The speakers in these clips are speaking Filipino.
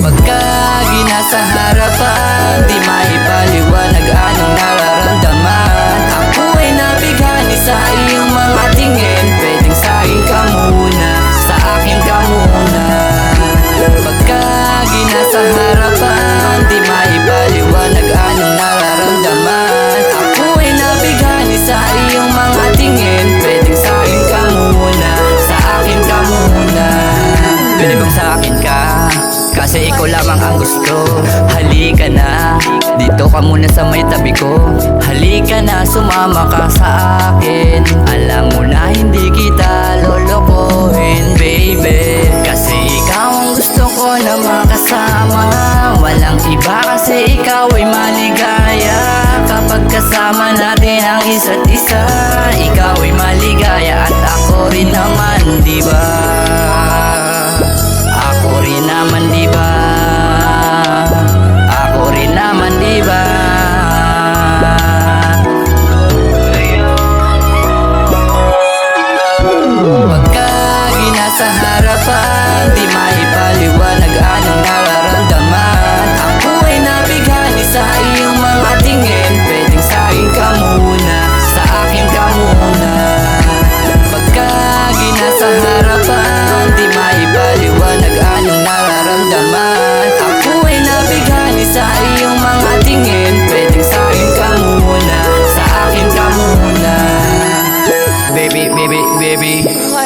Pagka ginasa harapan, di maipaliwanag anong nararamdaman. Ako ay nabighani sa iyong mga tingin. Pwedeng sa akin ka muna, sa akin ka muna. Pagka ginasa harapan, di maipaliwanag anong nararamdaman. Ako ay nabighani sa iyong mga tingin. Pwedeng sa akin ka muna, sa akin ka muna. Pwede bang sa akin ka? Kasi ikaw lamang ang gusto. Halika na, dito ka muna sa may tabi ko. Halika na, sumama ka sa akin. Alam mo na hindi kita lolokohin, baby. Kasi ikaw ang gusto ko na makasama. Walang iba kasi ikaw ay maligaya. Kapag kasama natin ang isa't isa, ikaw ay maligaya at ako rin naman, diba? Ako rin naman, diba? Ako rin naman, diba? Pagka ginasa harapan, di maipaliwanag anong nararamdaman. Ako ay nabighani sa iyong mga tingin. Pwedeng sa akin ka muna, sa akin ka muna. Pagka ginasa harapan, di maipaliwanag anong nararamdaman. Ako ay nabighani sa iyong mga tingin. Pwedeng sa akin ka muna, sa akin ka muna. Baby, baby, baby,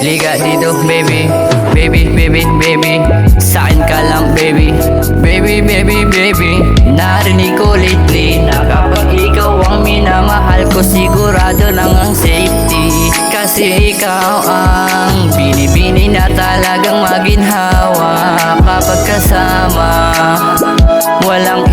liga dito, baby. Baby, baby, baby, sa akin ka lang, baby. Baby, baby, baby, narinig ko lately na kapag ikaw ang minamahal ko, sigurado nang ang safety. Kasi ikaw ang binibini na talagang maginhawa. Kapag kasama, walang